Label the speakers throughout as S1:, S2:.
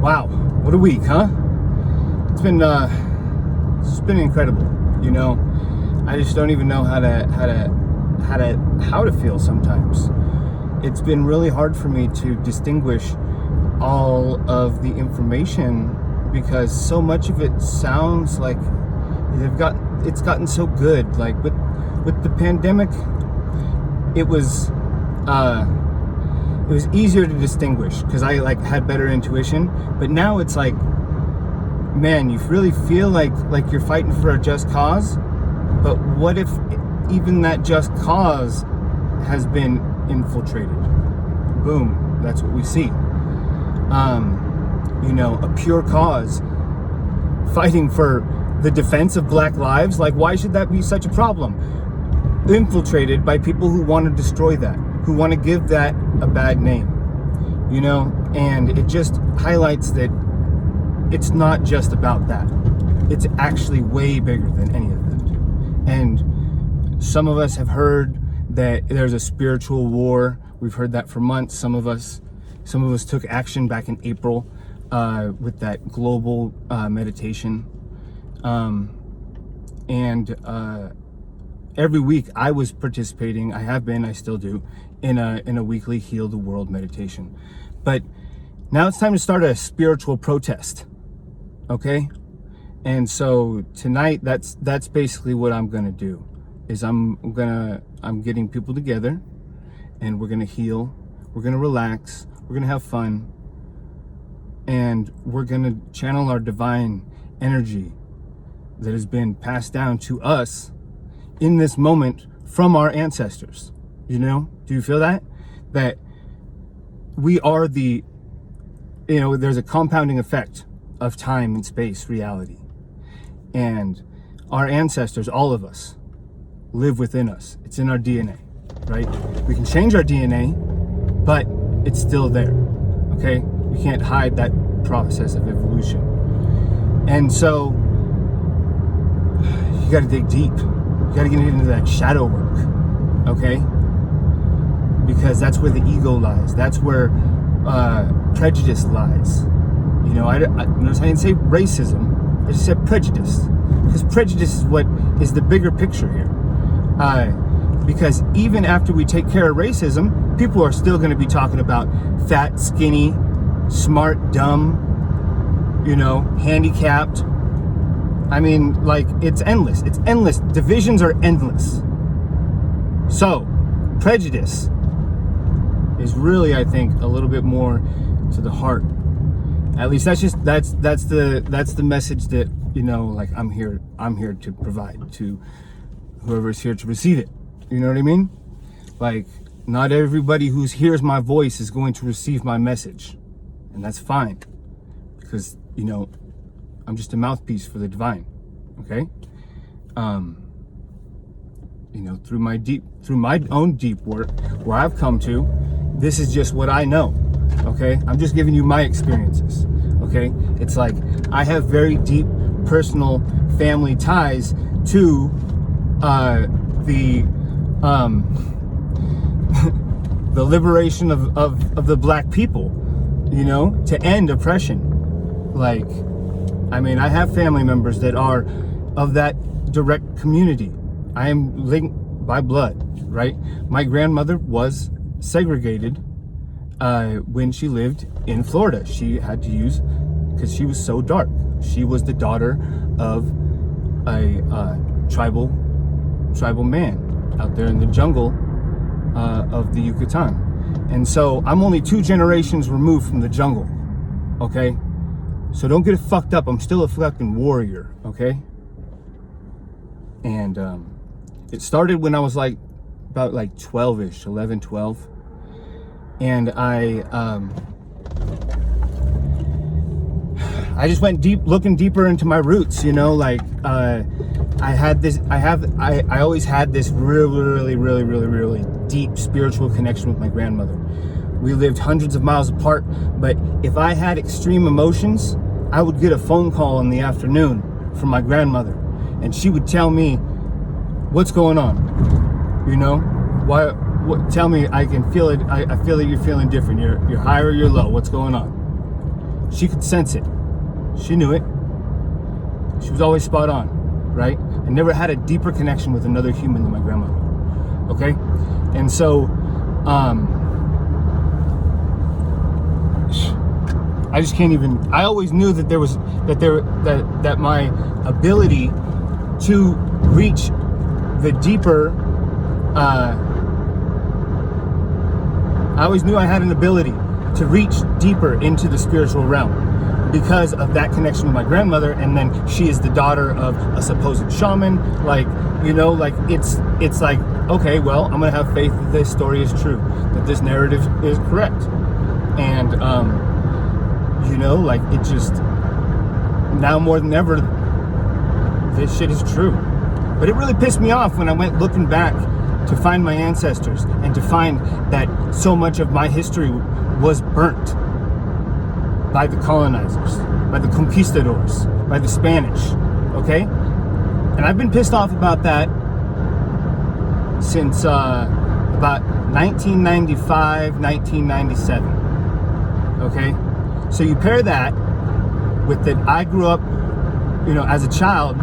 S1: Wow, what a week, huh? It's been incredible. You know, I just don't even know how to feel sometimes. It's been really hard for me to distinguish all of the information because so much of it sounds like it's gotten so good. Like with the pandemic, it was easier to distinguish because I had better intuition. But now it's like, man, you really feel like you're fighting for a just cause. But what if even that just cause has been infiltrated? Boom, that's what we see. A pure cause fighting for the defense of black lives. Like, why should that be such a problem? Infiltrated by people who want to destroy that, who want to give that a bad name, and it just highlights that it's not just about that. It's actually way bigger than any of that. And some of us have heard that there's a spiritual war. We've heard that for months. Some of us took action back in April with that global meditation. Every week I was participating. I have been, I still do, in a weekly Heal the World meditation. But now it's time to start a spiritual protest. Okay? And so tonight, that's basically what I'm gonna do. Is I'm getting people together, and we're gonna heal. We're gonna relax. We're gonna have fun, and we're gonna channel our divine energy that has been passed down to us in this moment from our ancestors. Do you feel that? That we are there's a compounding effect of time and space reality. And our ancestors, all of us, live within us. It's in our DNA, right? We can change our DNA, but it's still there, okay? We can't hide that process of evolution. And so, you gotta dig deep. You gotta get into that shadow work, okay? Because that's where the ego lies. That's where prejudice lies. Notice I didn't say racism. I just said prejudice, because prejudice is what is the bigger picture here. Because even after we take care of racism, people are still going to be talking about fat, skinny, smart, dumb, handicapped. I mean, it's endless. It's endless. Divisions are endless. So, prejudice is really, I think, a little bit more to the heart. At least that's the message that I'm here to provide to whoever's here to receive it. You know what I mean? Not everybody who hears my voice is going to receive my message, and that's fine, because I'm just a mouthpiece for the divine. Okay? Through my own deep work, where I've come to, this is just what I know. Okay, I'm just giving you my experiences. Okay, it's like I have very deep personal family ties to the the liberation of the black people, to end oppression. I have family members that are of that direct community. I am linked by blood, right? My grandmother was segregated when she lived in Florida. She had to use, because she was so dark. She was the daughter of a tribal man out there in the jungle of the Yucatan. And so I'm only 2 generations removed from the jungle, okay? So don't get it fucked up. I'm still a fucking warrior, okay? And it started when I was about 12-ish, 11, 12. And I just went looking deeper into my roots, I always had this really deep spiritual connection with my grandmother. We lived hundreds of miles apart, but if I had extreme emotions, I would get a phone call in the afternoon from my grandmother, and she would tell me, what's going on? Tell me, I can feel it. I feel that you're feeling different. You're high or you're low. What's going on? she could sense it. She knew it. She was always spot on, right? I never had a deeper connection with another human than my grandmother. Okay? And so, I just can't even, I always knew that that my ability to reach the deeper, I always knew I had an ability to reach deeper into the spiritual realm because of that connection with my grandmother. And then she is the daughter of a supposed shaman. Like, you know, like it's like, okay, well, I'm gonna have faith that this story is true, that this narrative is correct. And you know, like, it just, now more than ever, this shit is true. But it really pissed me off when I went looking back to find my ancestors and to find that so much of my history was burnt by the colonizers, by the conquistadors, by the Spanish, okay? And I've been pissed off about that since about 1995, 1997, okay? So you pair that with that I grew up, you know, as a child,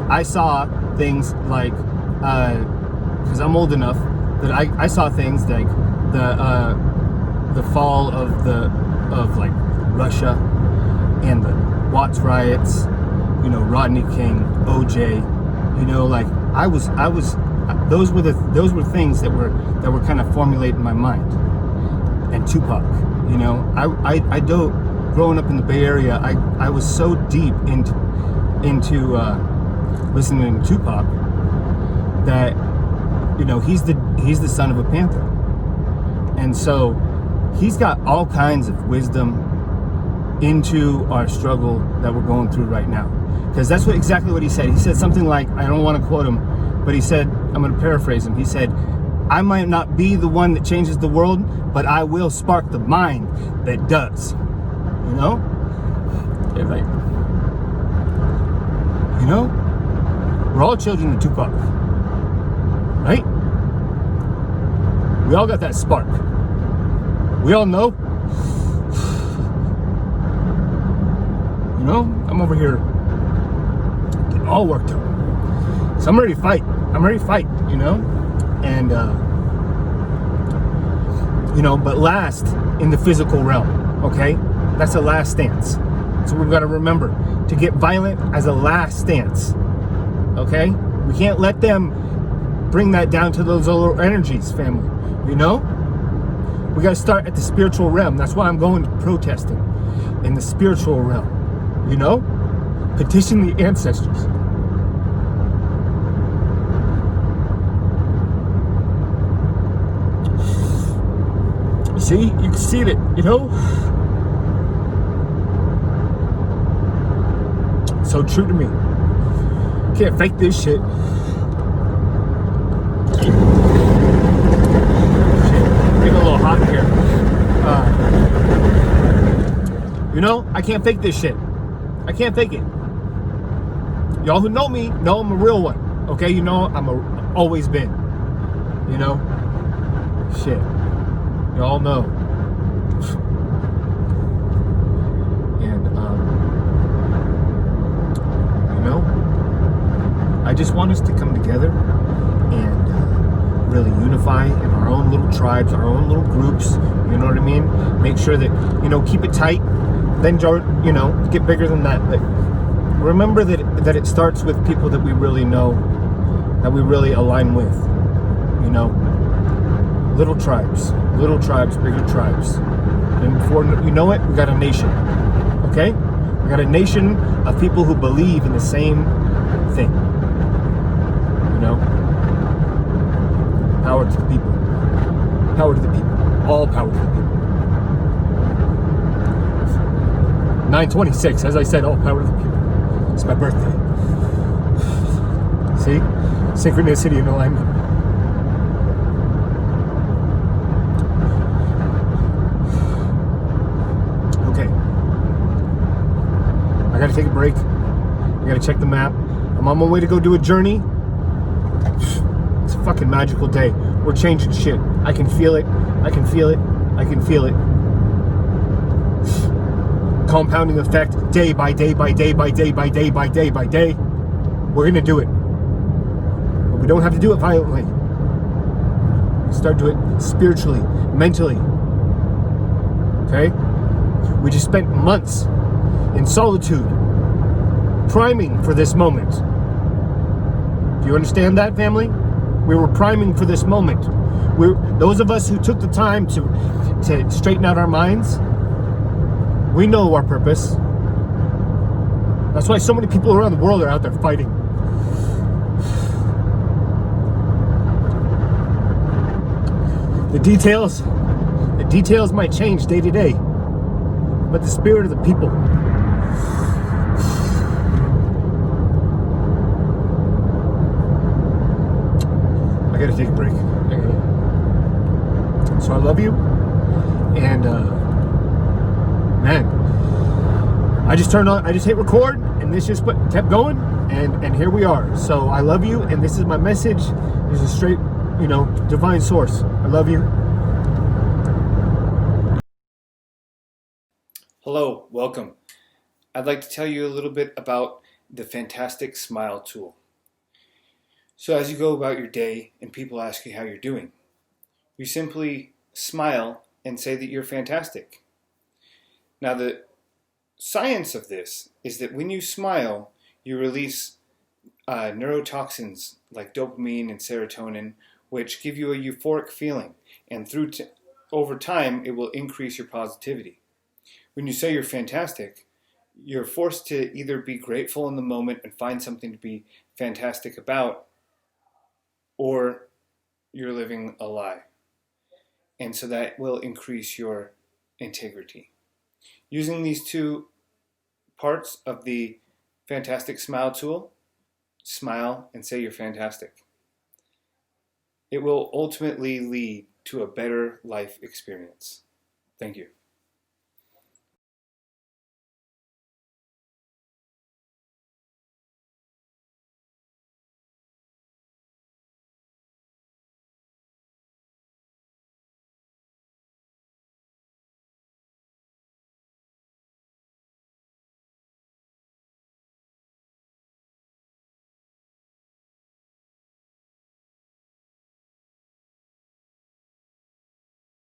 S1: I saw things like, because I'm old enough, that I saw things like the fall of like Russia and the Watts riots, you know, Rodney King, OJ, you know, like I was those were things that were kind of formulated in my mind. And Tupac, you know, I don't, growing up in the Bay Area, I was so deep into listening to Tupac that, you know, he's the son of a Panther, and so he's got all kinds of wisdom into our struggle that we're going through right now. Because that's exactly what he said. He said something like, I don't want to quote him, but he said, I'm going to paraphrase him. He said, I might not be the one that changes the world, but I will spark the mind that does. You know? Yeah, like, you know? We're all children of Tupac. Right? We all got that spark. We all know. You know? I'm over here getting all worked up. So I'm ready to fight. You know? And, you know, but last in the physical realm, okay? That's a last stance. So we've got to remember to get violent as a last stance, okay? We can't let them bring that down to those lower energies, family, you know? We got to start at the spiritual realm. That's why I'm going to protesting in the spiritual realm, you know? Petition the ancestors. See, you can see it, you know? So true to me. Can't fake this shit. Shit, getting a little hot here. You know, I can't fake this shit. I can't fake it. Y'all who know me know I'm a real one. Okay, you know I've always been. You know? Shit. Y'all know. And you know, I just want us to come together and really unify in our own little tribes, our own little groups. You know what I mean? Make sure that, you know, keep it tight. Then, you know, get bigger than that. But remember that it starts with people that we really know, that we really align with. You know, little tribes, bigger tribes. And before you know it, we got a nation. Okay? We got a nation of people who believe in the same thing. You know? Power to the people. Power to the people. All power to the people. 9/26, as I said, all power to the people. It's my birthday. See? Synchronicity and alignment. Okay. I gotta take a break. I gotta check the map. I'm on my way to go do a journey. It's a fucking magical day. We're changing shit. I can feel it. I can feel it. I can feel it. compounding effect, day by day by day by day by day by day by day. We're going to do it. But we don't have to do it violently. We start to do it spiritually, mentally. Okay? We just spent months in solitude, priming for this moment. Do you understand that, family? We were priming for this moment. Those of us who took the time to straighten out our minds, we know our purpose. That's why so many people around the world are out there fighting. The details might change day to day, but the spirit of the people. I gotta take a break. So I love you, and man, I just hit record, and this just kept going, and here we are. So I love you, and this is my message. This is straight, divine source. I love you. Hello, welcome. I'd like to tell you a little bit about the Fantastic Smile tool. So as you go about your day and people ask you how you're doing, you simply smile and say that you're fantastic. Now the science of this is that when you smile, you release neurotoxins like dopamine and serotonin, which give you a euphoric feeling, and over time it will increase your positivity. When you say you're fantastic, you're forced to either be grateful in the moment and find something to be fantastic about, or you're living a lie. And so that will increase your integrity. Using these two parts of the Fantastic Smile tool, smile and say you're fantastic, it will ultimately lead to a better life experience. Thank you.